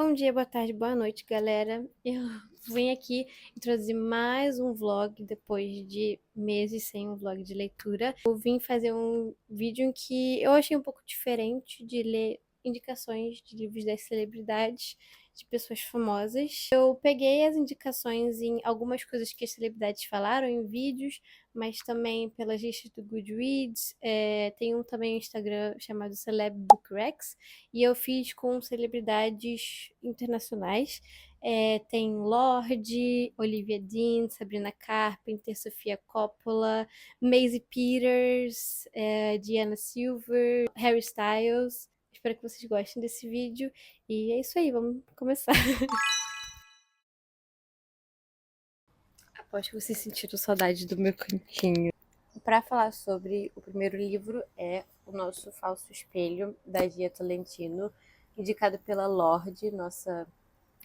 Bom dia, boa tarde, boa noite, galera. Eu vim aqui introduzir mais um vlog depois de meses sem um vlog de leitura. Eu vim fazer um vídeo em que eu achei um pouco diferente de ler indicações de livros das celebridades, de pessoas famosas. Eu peguei as indicações em algumas coisas que as celebridades falaram em vídeos, mas também pelas listas do Goodreads. Tem também um Instagram chamado Celeb Book Rex, e eu fiz com celebridades internacionais. Tem Lorde, Olivia Dean, Sabrina Carpenter, Sofia Coppola, Maisie Peters, Diana Silver, Harry Styles. Espero que vocês gostem desse vídeo. E é isso aí, vamos começar. Aposto que vocês sentiram saudade do meu cantinho. Para falar sobre o primeiro livro é O Nosso Falso Espelho, da Gia Tolentino, indicado pela Lorde, nossa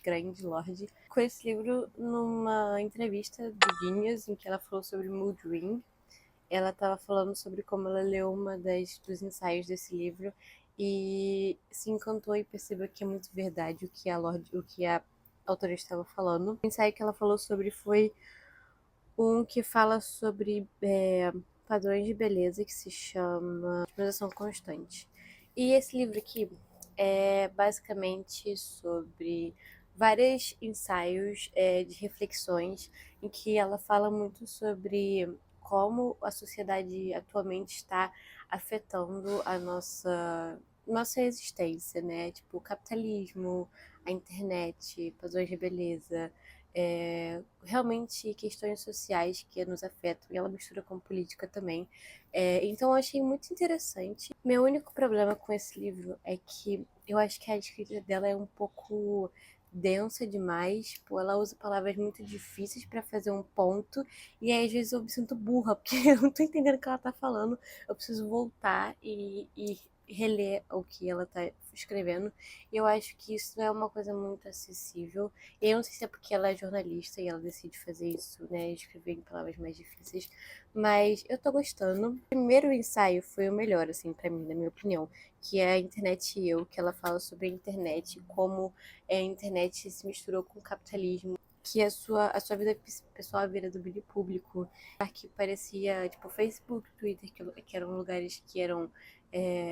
grande Lorde. Com esse livro numa entrevista do Genius, em que ela falou sobre Mood Ring. Ela estava falando sobre como ela leu dos ensaios desse livro e se encantou e percebeu que é muito verdade o que a autora estava falando. O ensaio que ela falou sobre foi um que fala sobre padrões de beleza, que se chama Exposição Constante. E esse livro aqui é basicamente sobre vários ensaios de reflexões em que ela fala muito sobre como a sociedade atualmente está afetando a nossa existência, né? Tipo, o capitalismo, a internet, padrões de beleza, realmente questões sociais que nos afetam, e ela mistura com política também. Então eu achei muito interessante. Meu único problema com esse livro é que eu acho que a escrita dela é um pouco densa demais, pô, ela usa palavras muito difíceis para fazer um ponto, e aí às vezes eu me sinto burra, porque eu não tô entendendo o que ela tá falando, eu preciso voltar e reler o que ela tá escrevendo, e eu acho que isso não é uma coisa muito acessível. Eu não sei se é porque ela é jornalista e ela decide fazer isso, né, escrever em palavras mais difíceis, mas eu tô gostando. O primeiro ensaio foi o melhor, assim, pra mim, na minha opinião, que é a Internet e Eu, que ela fala sobre a internet, como a internet se misturou com o capitalismo, que a sua vida pessoal vira domínio público, que parecia, tipo, Facebook, Twitter, que eram lugares que eram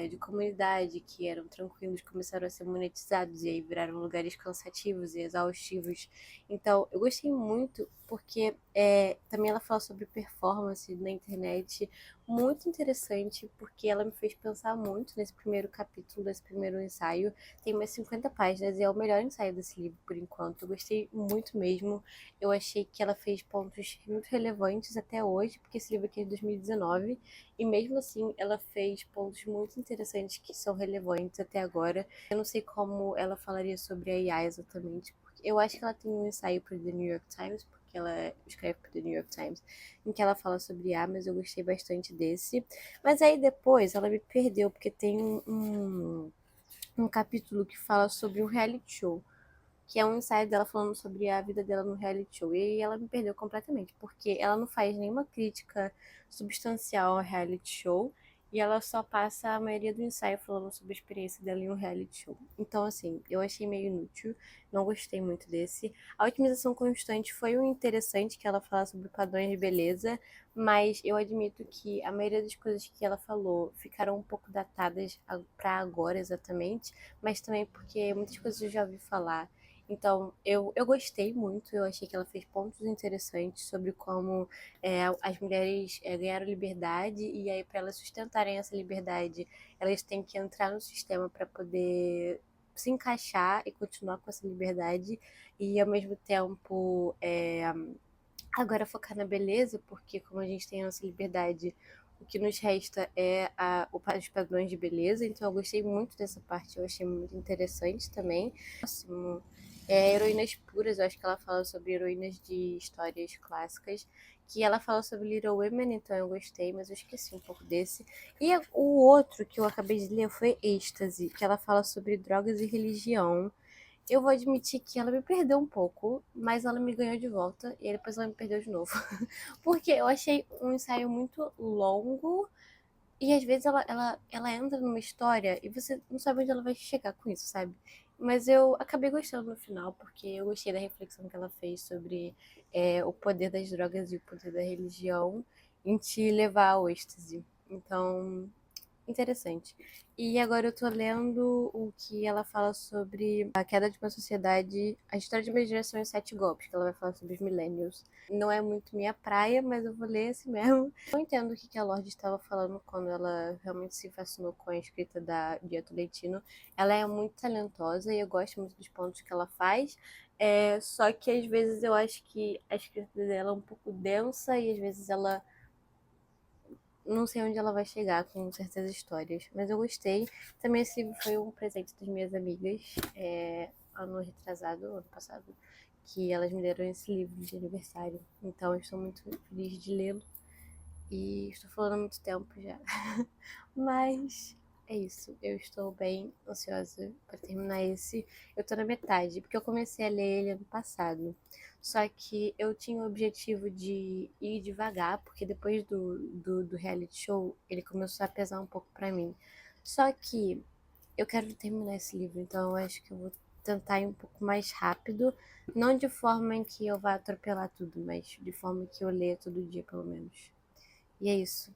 de comunidade, que eram tranquilos, começaram a ser monetizados e aí viraram lugares cansativos e exaustivos. Então, eu gostei muito porque também ela fala sobre performance na internet, muito interessante, porque ela me fez pensar muito nesse primeiro capítulo, desse primeiro ensaio. Tem umas 50 páginas e é o melhor ensaio desse livro, por enquanto. Eu gostei muito mesmo. Eu achei que ela fez pontos muito relevantes até hoje, porque esse livro aqui é de 2019, e mesmo assim ela fez pontos muito interessantes que são relevantes até agora. Eu não sei como ela falaria sobre a IA exatamente, porque eu acho que ela tem um ensaio para o The New York Times, porque ela escreve para o The New York Times, em que ela fala sobre IA, mas eu gostei bastante desse. Mas aí depois ela me perdeu, porque tem um capítulo que fala sobre um reality show, que é um ensaio dela falando sobre a vida dela no reality show. E aí ela me perdeu completamente, porque ela não faz nenhuma crítica substancial ao reality show, e ela só passa a maioria do ensaio falando sobre a experiência dela em um reality show. Então, assim, eu achei meio inútil, não gostei muito desse. A otimização constante foi um interessante, que ela fala sobre padrões de beleza, mas eu admito que a maioria das coisas que ela falou ficaram um pouco datadas para agora exatamente, mas também porque muitas coisas eu já ouvi falar. Então, eu gostei muito, eu achei que ela fez pontos interessantes sobre como as mulheres ganharam liberdade, e aí para elas sustentarem essa liberdade, elas têm que entrar no sistema para poder se encaixar e continuar com essa liberdade, e ao mesmo tempo agora focar na beleza, porque como a gente tem a nossa liberdade, o que nos resta é os padrões de beleza. Então eu gostei muito dessa parte, eu achei muito interessante também. Próximo Heroínas Puras, eu acho que ela fala sobre heroínas de histórias clássicas, que ela fala sobre Little Women, então eu gostei, mas eu esqueci um pouco desse. E o outro que eu acabei de ler foi Êxtase, que ela fala sobre drogas e religião. Eu vou admitir que ela me perdeu um pouco, mas ela me ganhou de volta e depois ela me perdeu de novo. Porque eu achei um ensaio muito longo e às vezes ela entra numa história e você não sabe onde ela vai chegar com isso, sabe? Mas eu acabei gostando no final, porque eu gostei da reflexão que ela fez sobre o poder das drogas e o poder da religião em te levar ao êxtase. Então, interessante. E agora eu tô lendo o que ela fala sobre a queda de uma sociedade, a história de uma geração em 7 golpes, que ela vai falar sobre os millennials. Não é muito minha praia, mas eu vou ler assim mesmo. Eu entendo o que a Lorde estava falando quando ela realmente se fascinou com a escrita da Dia Tolentino. Ela é muito talentosa e eu gosto muito dos pontos que ela faz. Só que às vezes eu acho que a escrita dela é um pouco densa e às vezes ela não sei onde ela vai chegar com certas histórias, mas eu gostei. Também esse livro foi um presente das minhas amigas, ano retrasado, ano passado, que elas me deram esse livro de aniversário. Então eu estou muito feliz de lê-lo e estou falando há muito tempo já. Mas é isso, eu estou bem ansiosa para terminar esse. Eu tô na metade, porque eu comecei a ler ele ano passado. Só que eu tinha o objetivo de ir devagar, porque depois do reality show, ele começou a pesar um pouco para mim. Só que eu quero terminar esse livro, então eu acho que eu vou tentar ir um pouco mais rápido. Não de forma em que eu vá atropelar tudo, mas de forma que eu leia todo dia, pelo menos. E é isso.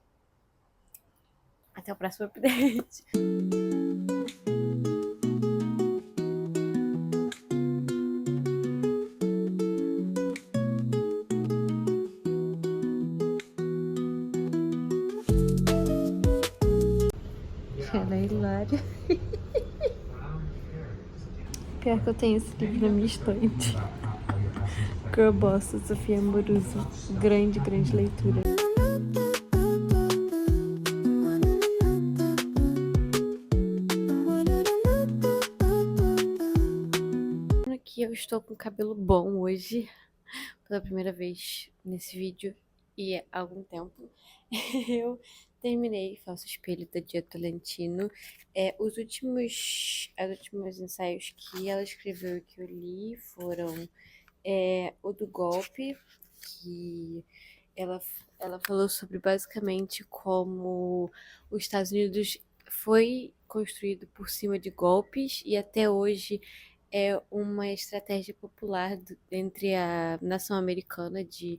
Até o próximo update. Ela é hilária. Pior que eu tenho esse livro na minha estante. Girl Boss, Sofia Amoruso. Grande, grande leitura. Aqui eu estou com cabelo bom hoje, pela primeira vez nesse vídeo e há algum tempo. Eu terminei Falso Espelho da Dia Tolentino. Os últimos ensaios que ela escreveu e que eu li foram o do golpe, que ela, ela falou sobre basicamente como os Estados Unidos foi construído por cima de golpes e até hoje é uma estratégia popular entre a nação americana de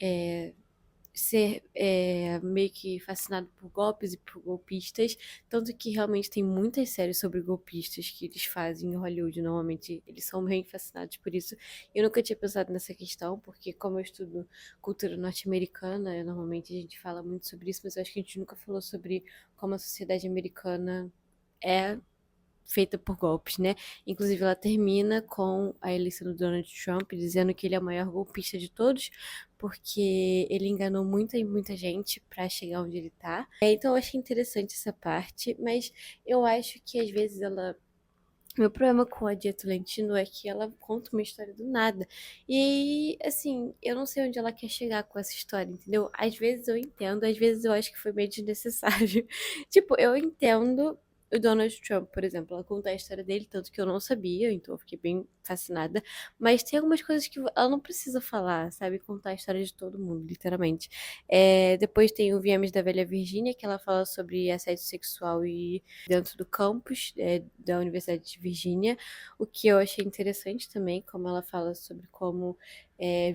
é, ser meio que fascinado por golpes e por golpistas, tanto que realmente tem muitas séries sobre golpistas que eles fazem em Hollywood, normalmente eles são bem fascinados por isso. Eu nunca tinha pensado nessa questão, porque como eu estudo cultura norte-americana, normalmente a gente fala muito sobre isso, mas eu acho que a gente nunca falou sobre como a sociedade americana é feita por golpes, né? Inclusive, ela termina com a eleição do Donald Trump, dizendo que ele é o maior golpista de todos, porque ele enganou muita e muita gente para chegar onde ele tá. Então, eu achei interessante essa parte, mas eu acho que às vezes ela. Meu problema com a Dia Tolentino é que ela conta uma história do nada. E, assim, eu não sei onde ela quer chegar com essa história, entendeu? Às vezes eu entendo, às vezes eu acho que foi meio desnecessário. Tipo, eu entendo o Donald Trump, por exemplo, ela conta a história dele, tanto que eu não sabia, então eu fiquei bem fascinada. Mas tem algumas coisas que ela não precisa falar, sabe? Contar a história de todo mundo, literalmente. Depois tem o Viemos da Velha Virgínia, que ela fala sobre assédio sexual e dentro do campus da Universidade de Virgínia, o que eu achei interessante também, como ela fala sobre como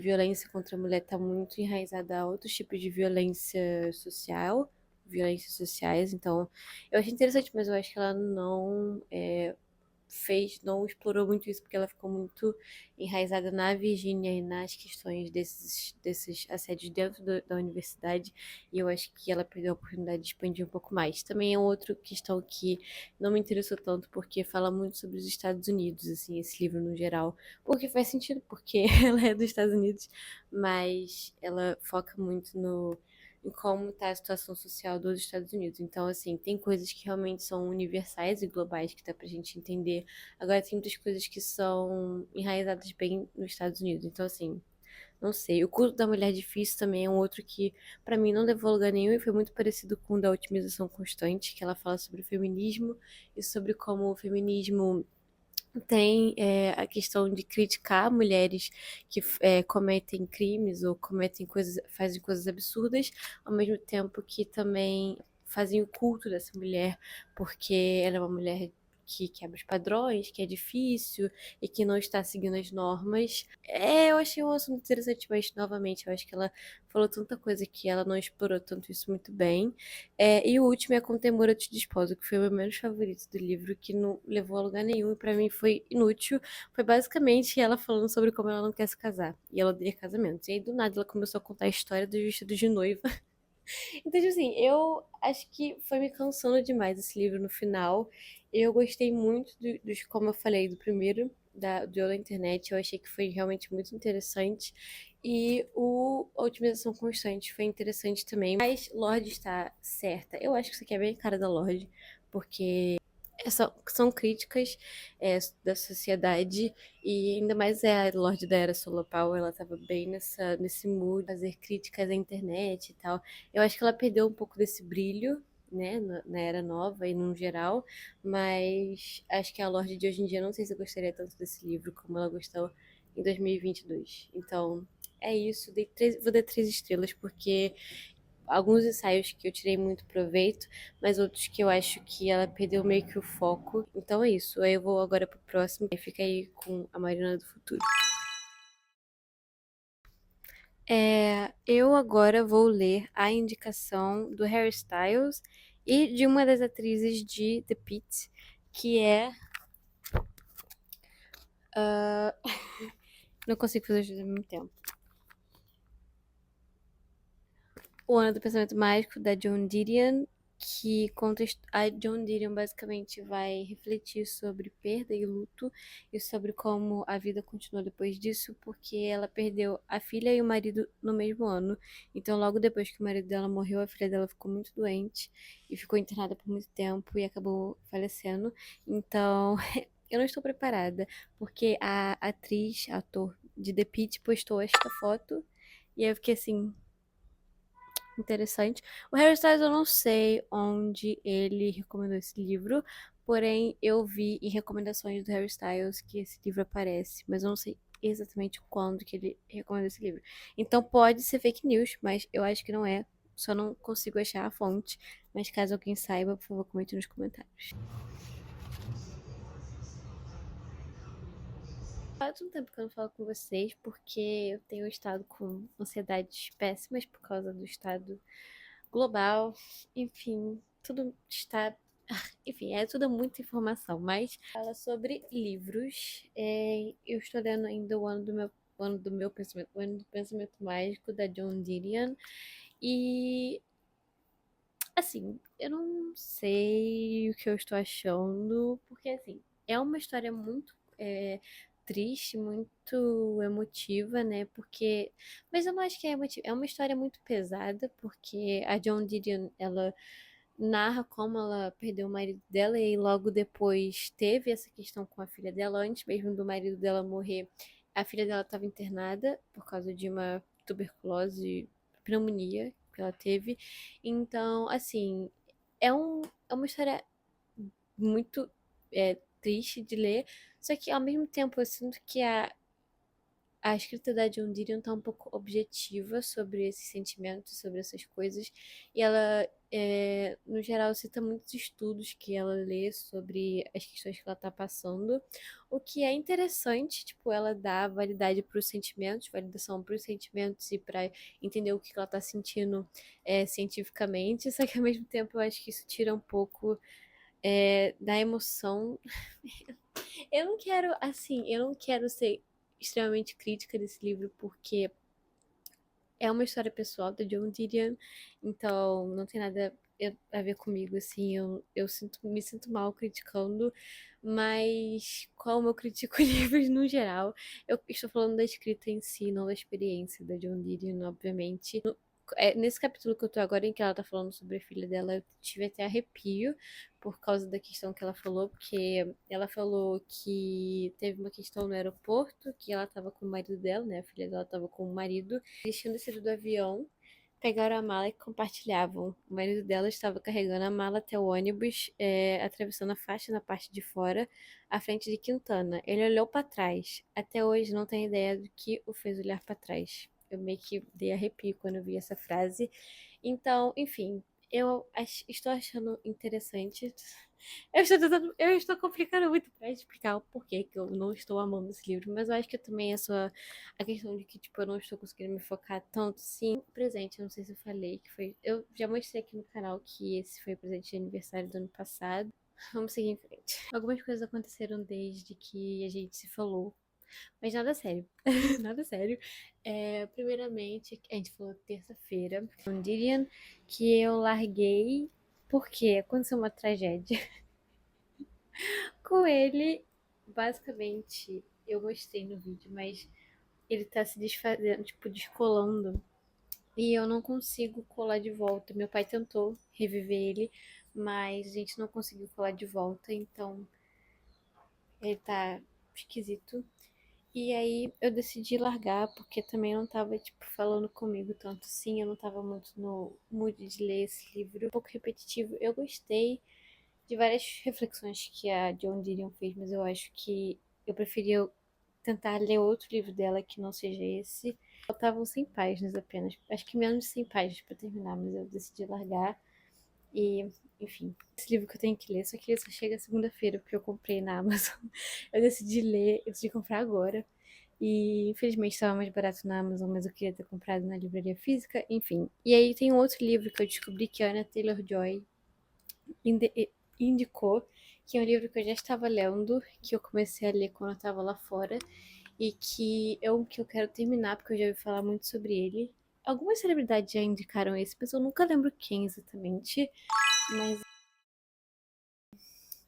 violência contra a mulher está muito enraizada a outros tipos de violência social, violências sociais, então eu achei interessante, mas eu acho que ela não explorou muito isso, porque ela ficou muito enraizada na Virgínia e nas questões desses assédios dentro da universidade, e eu acho que ela perdeu a oportunidade de expandir um pouco mais. Também é outra questão que não me interessou tanto, porque fala muito sobre os Estados Unidos, assim, esse livro no geral, porque faz sentido, porque ela é dos Estados Unidos, mas ela foca muito em como está a situação social dos Estados Unidos. Então, assim, tem coisas que realmente são universais e globais que dá pra gente entender. Agora, tem muitas coisas que são enraizadas bem nos Estados Unidos. Então, assim, não sei. O culto da mulher difícil também é um outro que, pra mim, não levou a lugar nenhum e foi muito parecido com o da otimização constante, que ela fala sobre o feminismo e sobre como o feminismo tem a questão de criticar mulheres que cometem crimes ou cometem coisas, fazem coisas absurdas, ao mesmo tempo que também fazem o culto dessa mulher, porque ela é uma mulher que quebra os padrões, que é difícil e que não está seguindo as normas. Eu achei um assunto interessante, mas novamente, eu acho que ela falou tanta coisa que ela não explorou tanto isso muito bem. E o último é Com Temor Eu Te Desposo, que foi o meu menos favorito do livro, que não levou a lugar nenhum e pra mim foi inútil. Foi basicamente ela falando sobre como ela não quer se casar e ela odeia casamentos. E aí do nada ela começou a contar a história dos vestidos de noiva. Então, tipo assim, eu acho que foi me cansando demais esse livro no final. Eu gostei muito dos, como eu falei, do primeiro, do Eu da Internet. Eu achei que foi realmente muito interessante. E a Otimização Constante foi interessante também. Mas Lorde está certa. Eu acho que isso aqui é bem a cara da Lorde, porque são críticas da sociedade e ainda mais a Lorde da Era Solar Power, ela tava bem nesse mood, fazer críticas à internet e tal. Eu acho que ela perdeu um pouco desse brilho, né, na Era Nova e no geral, mas acho que a Lorde de hoje em dia, não sei se eu gostaria tanto desse livro como ela gostou em 2022. Então, é isso, vou dar 3 estrelas porque alguns ensaios que eu tirei muito proveito, mas outros que eu acho que ela perdeu meio que o foco. Então é isso. Aí eu vou agora pro próximo e fica aí com a Marina do Futuro. Eu agora vou ler a indicação do Harry Styles e de uma das atrizes de The Pitt, que é. Não consigo fazer os dois ao mesmo tempo. O Ano do Pensamento Mágico, da Joan Didion, que conta a Joan Didion basicamente vai refletir sobre perda e luto e sobre como a vida continuou depois disso, porque ela perdeu a filha e o marido no mesmo ano. Então, logo depois que o marido dela morreu, a filha dela ficou muito doente e ficou internada por muito tempo e acabou falecendo. Então, eu não estou preparada, porque a atriz, ator de The Pitt postou esta foto e eu fiquei assim, interessante. O Harry Styles eu não sei onde ele recomendou esse livro, porém eu vi em recomendações do Harry Styles que esse livro aparece, mas eu não sei exatamente quando que ele recomendou esse livro. Então pode ser fake news, mas eu acho que não é. Só não consigo achar a fonte. Mas caso alguém saiba, por favor, comente nos comentários. Faz um tempo que eu não falo com vocês, porque eu tenho estado com ansiedades péssimas por causa do estado global, enfim, tudo está. Enfim, é tudo muita informação, mas fala sobre livros. Eu estou lendo ainda o ano do meu pensamento, o ano do pensamento mágico da Joan Didion. E assim, eu não sei o que eu estou achando, porque assim, é uma história muito triste, muito emotiva, né? Porque. Mas eu não acho que é emotiva. É uma história muito pesada, porque a Joan Didion, ela narra como ela perdeu o marido dela e logo depois teve essa questão com a filha dela, antes mesmo do marido dela morrer. A filha dela estava internada por causa de uma tuberculose, pneumonia que ela teve. Então, assim, é uma história muito triste de ler, só que ao mesmo tempo eu sinto que a escrita da Joan Didion tá um pouco objetiva sobre esses sentimentos, sobre essas coisas, e ela, no geral, cita muitos estudos que ela lê sobre as questões que ela tá passando, o que é interessante, tipo, ela dá validade para os sentimentos, validação para os sentimentos e para entender o que ela tá sentindo cientificamente, só que ao mesmo tempo eu acho que isso tira um pouco da emoção. Eu não quero, assim, eu não quero ser extremamente crítica desse livro, porque é uma história pessoal da Joan Didion, então não tem nada a ver comigo, assim, me sinto mal criticando, mas como eu critico livros no geral, eu estou falando da escrita em si, não da experiência da Joan Didion, obviamente. Nesse capítulo que eu tô agora, em que ela tá falando sobre a filha dela, eu tive até arrepio por causa da questão que ela falou, porque ela falou que teve uma questão no aeroporto, que ela tava com o marido dela, né? A filha dela tava com o marido. Eles tinham descido do avião, pegaram a mala e compartilhavam. O marido dela estava carregando a mala até o ônibus, atravessando a faixa na parte de fora, à frente de Quintana. Ele olhou para trás. Até hoje não tenho ideia do que o fez olhar para trás. Eu meio que dei arrepio quando eu vi essa frase. Então, enfim, estou achando interessante. Eu estou complicando muito pra explicar o porquê que eu não estou amando esse livro, mas eu acho que também é só a questão de que, tipo, eu não estou conseguindo me focar tanto, sim. Presente, eu não sei se eu falei, que foi. Eu já mostrei aqui no canal que esse foi o presente de aniversário do ano passado. Vamos seguir em frente. Algumas coisas aconteceram desde que a gente se falou, mas nada sério. Nada sério. Primeiramente, a gente falou terça-feira, um Dirian, que eu larguei porque aconteceu uma tragédia com ele. Basicamente, eu gostei no vídeo, mas ele tá se desfazendo, tipo, descolando. E eu não consigo colar de volta. Meu pai tentou reviver ele, mas a gente não conseguiu colar de volta, então ele tá esquisito. E aí eu decidi largar, porque também não tava, tipo, falando comigo tanto assim, eu não tava muito no mood de ler esse livro. Um pouco repetitivo. Eu gostei de várias reflexões que a Joan Didion fez, mas eu acho que eu preferia tentar ler outro livro dela que não seja esse. Faltavam 100 páginas apenas. Acho que menos de 100 páginas pra terminar, mas eu decidi largar. E, enfim, esse livro que eu tenho que ler, só que ele só chega segunda-feira, porque eu comprei na Amazon. Eu decidi ler, eu decidi comprar agora. E infelizmente estava mais barato na Amazon, mas eu queria ter comprado na livraria física, enfim. E aí tem um outro livro que eu descobri que a Anya Taylor-Joy indicou, que é um livro que eu já estava lendo, que eu comecei a ler quando eu estava lá fora, e que é um que eu quero terminar, porque eu já ouvi falar muito sobre ele. Algumas celebridades já indicaram esse, mas eu nunca lembro quem exatamente. Mas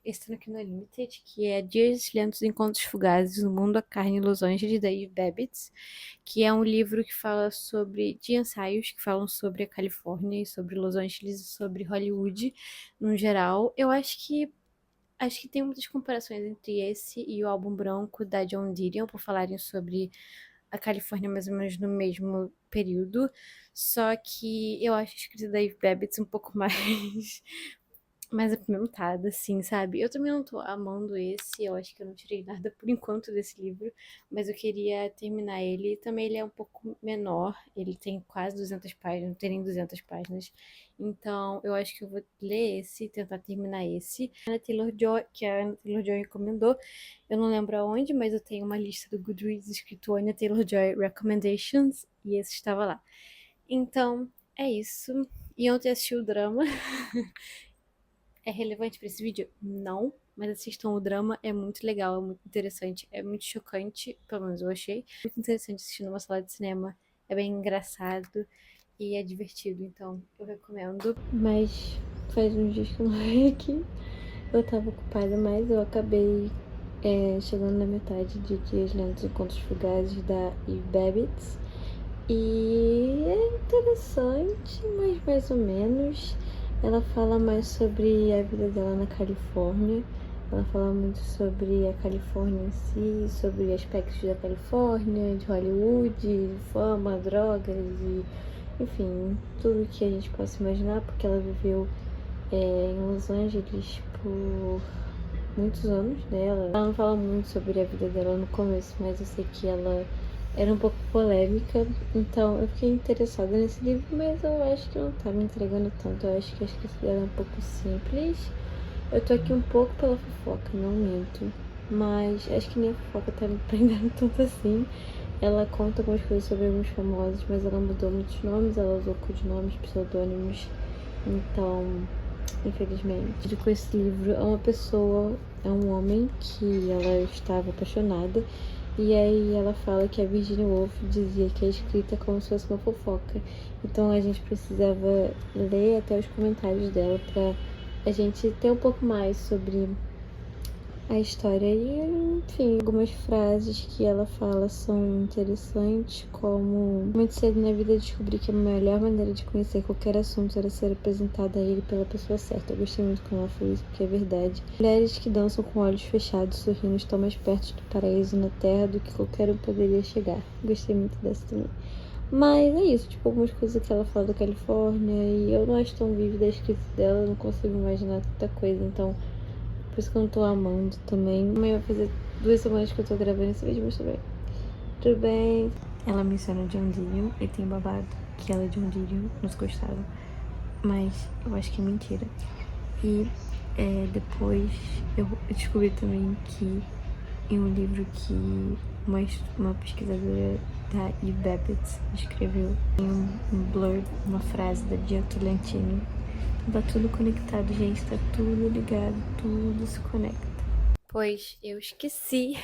esse aqui no Limited, que é Dias Lentos Encontros Fugazes no Mundo, a Carne e Ilusões, de Dave Babbitt, que é um livro que fala de ensaios que falam sobre a Califórnia e sobre Los Angeles e sobre Hollywood no geral. Eu acho que tem muitas comparações entre esse e o álbum branco da Joan Didion, por falarem sobre a Califórnia mais ou menos no mesmo período. Só que eu acho a escrita da Dave Babbitt um pouco mais apimentada, assim, sabe? Eu também não tô amando esse, eu acho que eu não tirei nada por enquanto desse livro, mas eu queria terminar ele. Também ele é um pouco menor, ele tem quase 200 páginas, não tem nem 200 páginas. Então, eu acho que eu vou ler esse, tentar terminar esse. Anna Taylor-Joy, que a Anna Taylor-Joy recomendou, eu não lembro aonde, mas eu tenho uma lista do Goodreads escrito Anna Taylor-Joy Recommendations, e esse estava lá. Então, é isso. E ontem assisti o drama. É relevante para esse vídeo? Não, mas assistam o drama, é muito legal, é muito interessante, é muito chocante, pelo menos eu achei. Muito interessante assistir numa sala de cinema, é bem engraçado e é divertido, então eu recomendo. Mas faz uns dias que eu não venho aqui, eu tava ocupada, mas eu acabei chegando na metade de Dias Lentos e Contos Fugazes da Eve Babbitt. E é interessante, mas mais ou menos. Ela fala mais sobre a vida dela na Califórnia. Ela fala muito sobre a Califórnia em si, sobre aspectos da Califórnia, de Hollywood, de fama, drogas e, enfim, tudo que a gente possa imaginar, porque ela viveu em Los Angeles por muitos anos dela. Ela não fala muito sobre a vida dela no começo, mas eu sei que ela era um pouco polêmica, então eu fiquei interessada nesse livro, mas eu acho que não tá me entregando tanto. Eu acho que a escrita dela é um pouco simples. Eu tô aqui um pouco pela fofoca, não minto, mas acho que nem a fofoca tá me prendendo tanto assim. Ela conta algumas coisas sobre alguns famosos, mas ela mudou muitos nomes, ela usou codinomes, pseudônimos, então, infelizmente. Com esse livro é uma pessoa, é um homem que ela estava apaixonada. E aí ela fala que a Virginia Woolf dizia que a escrita é como se fosse uma fofoca. Então a gente precisava ler até os comentários dela pra a gente ter um pouco mais sobre a história. E, enfim, algumas frases que ela fala são interessantes, como muito cedo na vida descobri que a melhor maneira de conhecer qualquer assunto era ser apresentada a ele pela pessoa certa. Eu gostei muito quando ela falou isso, porque é verdade. Mulheres que dançam com olhos fechados, sorrindo, estão mais perto do paraíso na Terra do que qualquer um poderia chegar. Gostei muito dessa também. Mas é isso, tipo, algumas coisas que ela fala da Califórnia, e eu não acho tão vívida a escrita dela, eu não consigo imaginar tanta coisa, então por isso que eu não tô amando também. Amanhã vai fazer 2 semanas que eu tô gravando esse vídeo, mas tudo bem. Tudo bem. Ela menciona John Didion e tem babado que ela é John Didion, nos gostaram. Mas eu acho que é mentira. E Depois eu descobri também que em um livro que uma pesquisadora da Eve Babbitt escreveu, em um blurb, uma frase da Gia Tolentino. Tá tudo conectado, gente, tá tudo ligado, tudo se conecta. Pois eu esqueci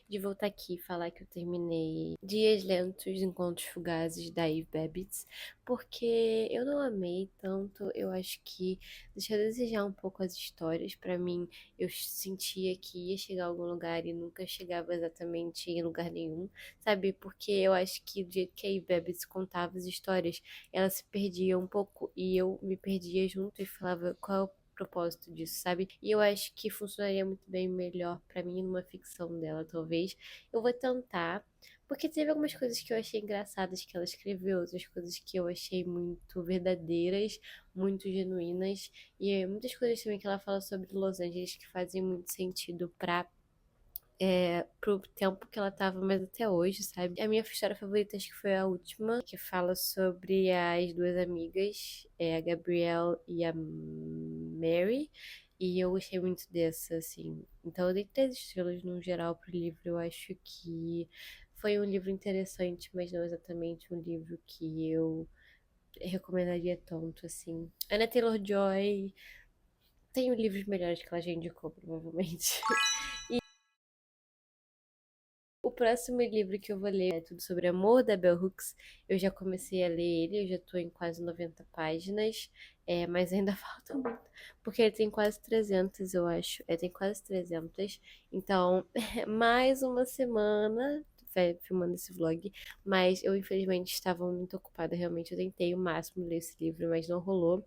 de voltar aqui e falar que eu terminei Dias Lentos, Encontros Fugazes da Eve Babbitt, porque eu não amei tanto. Eu acho que deixa a desejar um pouco as histórias. Pra mim, eu sentia que ia chegar a algum lugar e nunca chegava exatamente em lugar nenhum, sabe? Porque eu acho que do jeito que a Eve Babbitt contava as histórias, ela se perdia um pouco e eu me perdia junto e falava qual é o propósito disso, sabe? E eu acho que funcionaria muito bem melhor pra mim numa ficção dela, talvez. Eu vou tentar, porque teve algumas coisas que eu achei engraçadas que ela escreveu, outras coisas que eu achei muito verdadeiras, muito genuínas, e muitas coisas também que ela fala sobre Los Angeles que fazem muito sentido pro tempo que ela tava, mas até hoje, sabe? A minha história favorita acho que foi a última, que fala sobre as duas amigas, a Gabrielle e a Mary, e eu gostei muito dessa, assim. Então eu dei 3 estrelas no geral pro livro. Eu acho que foi um livro interessante, mas não exatamente um livro que eu recomendaria tanto, assim. Anna Taylor-Joy tem livros melhores que ela já indicou, provavelmente. O próximo livro que eu vou ler é Tudo Sobre Amor, da Bell Hooks. Eu já comecei a ler ele, eu já tô em quase 90 páginas, mas ainda falta muito, porque ele tem quase 300, eu acho. Tem quase 300. Então, mais uma semana filmando esse vlog, mas eu infelizmente estava muito ocupada, realmente eu tentei o máximo ler esse livro, mas não rolou.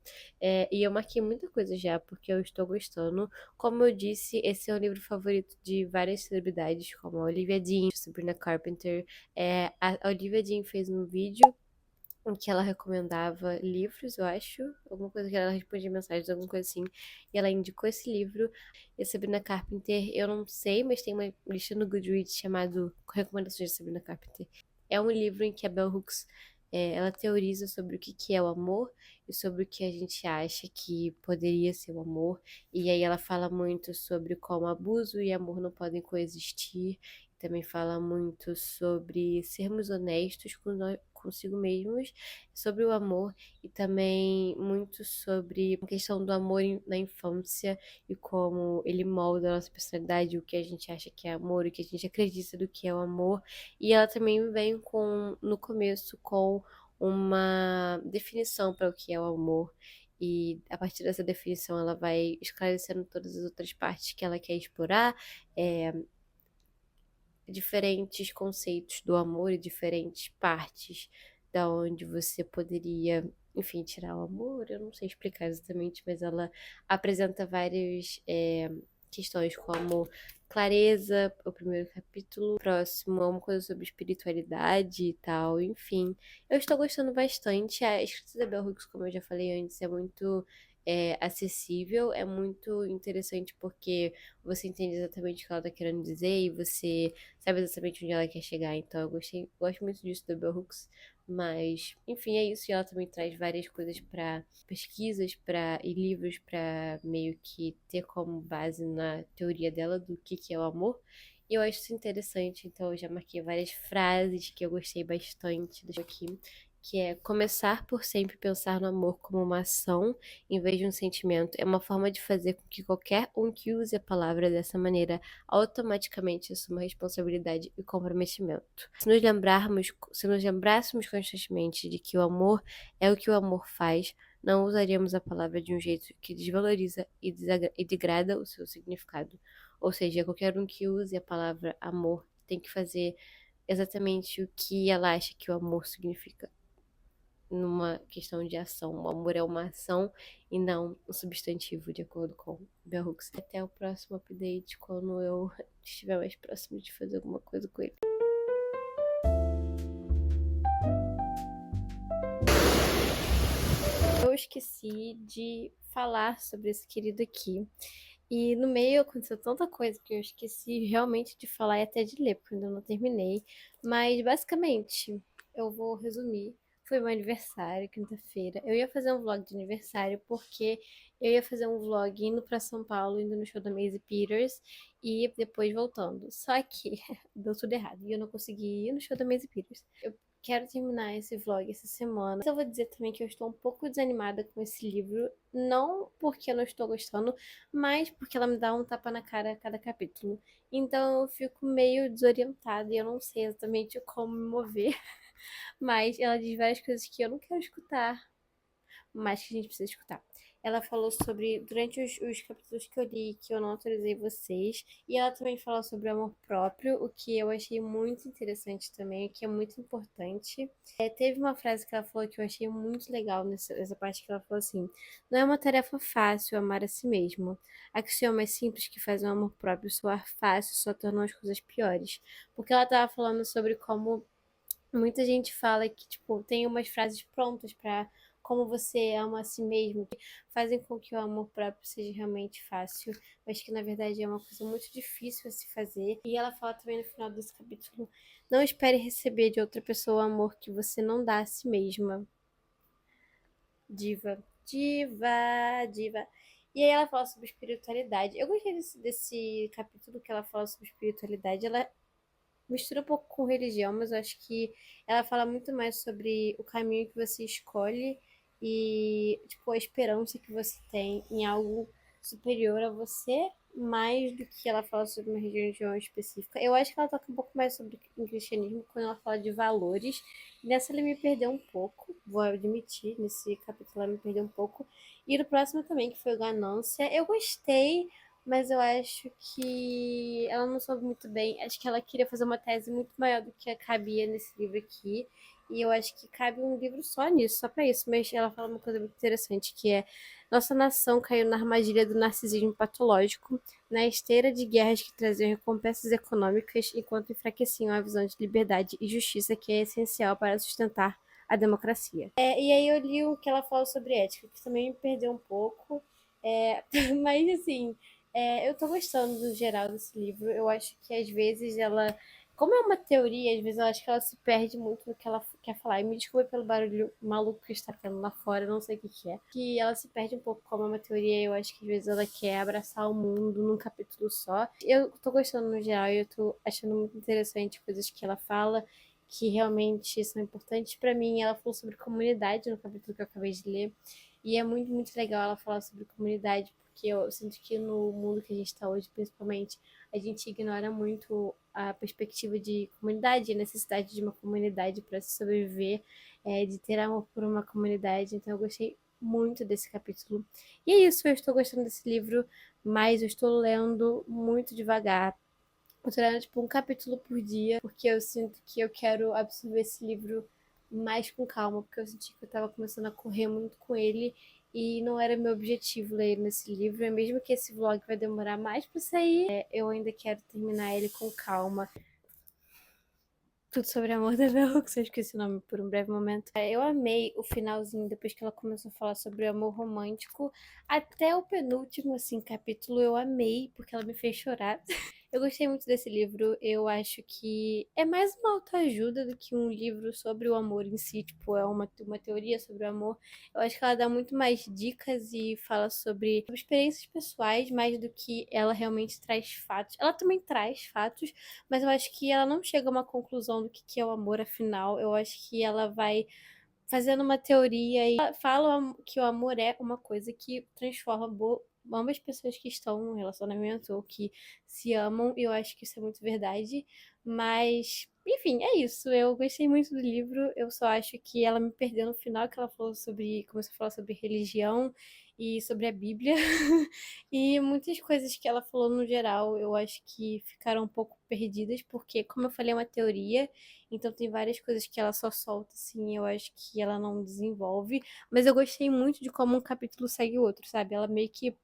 E eu marquei muita coisa já, porque eu estou gostando. Como eu disse, esse é o livro favorito de várias celebridades, como a Olivia Dean, Sabrina Carpenter. A Olivia Dean fez um vídeo em que ela recomendava livros, eu acho, alguma coisa que ela respondia mensagens, alguma coisa assim, e ela indicou esse livro. E a Sabrina Carpenter, eu não sei, mas tem uma lista no Goodreads chamado Recomendações de Sabrina Carpenter. É um livro em que a Bell Hooks ela teoriza sobre o que que é o amor e sobre o que a gente acha que poderia ser o amor. E aí ela fala muito sobre como abuso e amor não podem coexistir. Também fala muito sobre sermos honestos consigo mesmos, sobre o amor e também muito sobre a questão do amor na infância e como ele molda a nossa personalidade, o que a gente acha que é amor, o que a gente acredita do que é o amor. E ela também vem no começo com uma definição para o que é o amor. E a partir dessa definição, ela vai esclarecendo todas as outras partes que ela quer explorar, é, diferentes conceitos do amor e diferentes partes da onde você poderia, enfim, tirar o amor. Eu não sei explicar exatamente, mas ela apresenta várias questões como clareza, o primeiro capítulo, o próximo é uma coisa sobre espiritualidade e tal, enfim. Eu estou gostando bastante. A escrita da Bell Hooks, como eu já falei antes, é muito acessível, é muito interessante porque você entende exatamente o que ela está querendo dizer e você sabe exatamente onde ela quer chegar. Então eu gosto muito disso da Bell Hooks. Mas, enfim, é isso. E ela também traz várias coisas para pesquisas e livros para meio que ter como base na teoria dela do que é o amor. E eu acho isso interessante. Então eu já marquei várias frases que eu gostei bastante. Deixa eu aqui. Que é começar por sempre pensar no amor como uma ação em vez de um sentimento. É uma forma de fazer com que qualquer um que use a palavra dessa maneira automaticamente assuma responsabilidade e comprometimento. Se nos lembrássemos constantemente de que o amor é o que o amor faz, não usaríamos a palavra de um jeito que desvaloriza e degrada o seu significado. Ou seja, qualquer um que use a palavra amor tem que fazer exatamente o que ela acha que o amor significa numa questão de ação. O amor é uma ação e não um substantivo, de acordo com Bell Hooks. Até o próximo update, quando eu estiver mais próximo de fazer alguma coisa com ele. Eu esqueci de falar sobre esse querido aqui. E no meio aconteceu tanta coisa que eu esqueci realmente de falar e até de ler, porque eu ainda não terminei. Mas basicamente, eu vou resumir Foi meu aniversário, quinta-feira. Eu ia fazer um vlog de aniversário porque eu ia fazer um vlog indo pra São Paulo, indo no show da Maisie Peters e depois voltando. Só que deu tudo errado e eu não consegui ir no show da Maisie Peters. Eu quero terminar esse vlog essa semana. Mas eu vou dizer também que eu estou um pouco desanimada com esse livro. Não porque eu não estou gostando, mas porque ela me dá um tapa na cara a cada capítulo. Então eu fico meio desorientada e eu não sei exatamente como me mover. Mas ela diz várias coisas que eu não quero escutar, mas que a gente precisa escutar. Ela falou sobre, durante os capítulos que eu li, que eu não autorizei vocês, e ela também falou sobre o amor próprio, o que eu achei muito interessante também, o que é muito importante. Teve uma frase que ela falou que eu achei muito legal nessa parte que ela falou assim: não é uma tarefa fácil amar a si mesmo. Axiomas simples que fazem o amor próprio soar fácil só tornam as coisas piores. Porque ela tava falando sobre como muita gente fala que, tipo, tem umas frases prontas pra como você ama a si mesmo, que fazem com que o amor próprio seja realmente fácil, mas que na verdade é uma coisa muito difícil a se fazer. E ela fala também no final desse capítulo: não espere receber de outra pessoa o amor que você não dá a si mesma. Diva, diva, diva. E aí ela fala sobre espiritualidade. Eu gostei desse capítulo que ela fala sobre espiritualidade. Ela mistura um pouco com religião, mas eu acho que ela fala muito mais sobre o caminho que você escolhe e, tipo, a esperança que você tem em algo superior a você, mais do que ela fala sobre uma religião específica. Eu acho que ela toca um pouco mais sobre o cristianismo quando ela fala de valores. Nessa ela me perdeu um pouco, vou admitir, nesse capítulo ela me perdeu um pouco. E no próximo também, que foi o Ganância, eu gostei, mas eu acho que ela não soube muito bem. Acho que ela queria fazer uma tese muito maior do que cabia nesse livro aqui. E eu acho que cabe um livro só nisso, só para isso. Mas ela fala uma coisa muito interessante, que é: nossa nação caiu na armadilha do narcisismo patológico, na esteira de guerras que traziam recompensas econômicas, enquanto enfraqueciam a visão de liberdade e justiça que é essencial para sustentar a democracia. E aí eu li o que ela fala sobre ética, que também me perdeu um pouco. Mas assim, eu tô gostando do geral desse livro. Eu acho que às vezes ela, como é uma teoria, às vezes eu acho que ela se perde muito no que ela quer falar. E me desculpe pelo barulho maluco que está tendo lá fora, não sei o que que é. Que ela se perde um pouco como é uma teoria. Eu acho que às vezes ela quer abraçar o mundo num capítulo só. Eu tô gostando no geral e eu tô achando muito interessante coisas que ela fala que realmente são importantes para mim. Ela falou sobre comunidade no capítulo que eu acabei de ler. E é muito, muito legal ela falar sobre comunidade, porque eu sinto que no mundo que a gente está hoje, principalmente, a gente ignora muito a perspectiva de comunidade, a necessidade de uma comunidade para se sobreviver, de ter amor por uma comunidade. Então eu gostei muito desse capítulo. E é isso, eu estou gostando desse livro, mas eu estou lendo muito devagar. Eu tô lendo, tipo, um capítulo por dia, porque eu sinto que eu quero absorver esse livro mais com calma, porque eu senti que eu tava começando a correr muito com ele e não era meu objetivo ler nesse livro. E mesmo que esse vlog vai demorar mais pra sair, eu ainda quero terminar ele com calma. Tudo sobre amor da Bell Hooks, eu esqueci o nome por um breve momento. Eu amei o finalzinho, depois que ela começou a falar sobre o amor romântico. Até o penúltimo, assim, capítulo eu amei, porque ela me fez chorar. Eu gostei muito desse livro. Eu acho que é mais uma autoajuda do que um livro sobre o amor em si. Tipo, é uma teoria sobre o amor. Eu acho que ela dá muito mais dicas e fala sobre experiências pessoais, mais do que ela realmente traz fatos. Ela também traz fatos, mas eu acho que ela não chega a uma conclusão do que é o amor, afinal. Eu acho que ela vai fazendo uma teoria e fala que o amor é uma coisa que transforma ambas pessoas que estão num relacionamento ou que se amam, e eu acho que isso é muito verdade. Mas, enfim, é isso. Eu gostei muito do livro. Eu só acho que ela me perdeu no final, que ela falou sobre, começou a falar sobre religião e sobre a Bíblia. E muitas coisas que ela falou no geral, eu acho que ficaram um pouco perdidas, porque, como eu falei, é uma teoria, então tem várias coisas que ela só solta, assim, eu acho que ela não desenvolve. Mas eu gostei muito de como um capítulo segue o outro, sabe? Ela meio que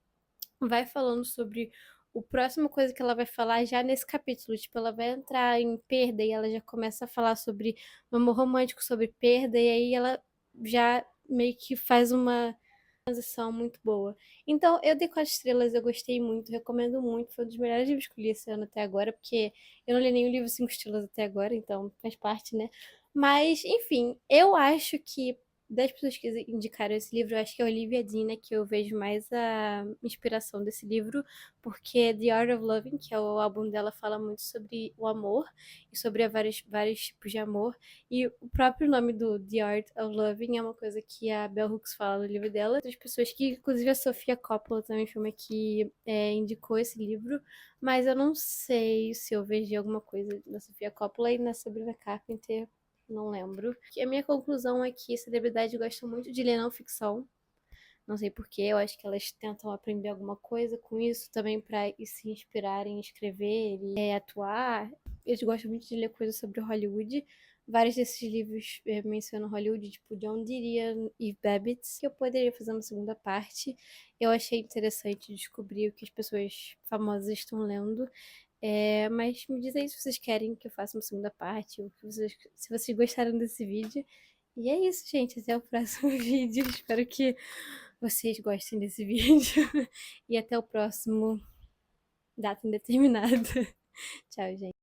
vai falando sobre o próximo coisa que ela vai falar já nesse capítulo. Tipo, ela vai entrar em perda e ela já começa a falar sobre um amor romântico, sobre perda, e aí ela já meio que faz uma transição muito boa. Então, eu dei 4 estrelas, eu gostei muito, recomendo muito. Foi um dos melhores livros que eu li esse ano até agora, porque eu não li nenhum livro 5 estrelas até agora, então faz parte, né? Mas, enfim, eu acho que das pessoas que indicaram esse livro, eu acho que é a Olivia Dina que eu vejo mais a inspiração desse livro, porque The Art of Loving, que é o álbum dela, fala muito sobre o amor e sobre vários tipos de amor. E o próprio nome do The Art of Loving é uma coisa que a Bell Hooks fala no livro dela. Outras pessoas que, inclusive a Sofia Coppola também foi uma que indicou esse livro, mas eu não sei se eu vejo alguma coisa da Sofia Coppola e na Sabrina Carpenter. Não lembro. E a minha conclusão é que celebridades gostam muito de ler não ficção. Não sei porquê, eu acho que elas tentam aprender alguma coisa com isso também para se inspirarem em escrever e atuar. Eles gostam muito de ler coisas sobre Hollywood. Vários desses livros mencionam Hollywood, tipo John Diria e Babbitt, que eu poderia fazer uma segunda parte. Eu achei interessante descobrir o que as pessoas famosas estão lendo. Mas me diz aí se vocês querem que eu faça uma segunda parte, ou se vocês gostaram desse vídeo. E é isso, gente. Até o próximo vídeo. Espero que vocês gostem desse vídeo. E até o próximo data indeterminada. Tchau, gente.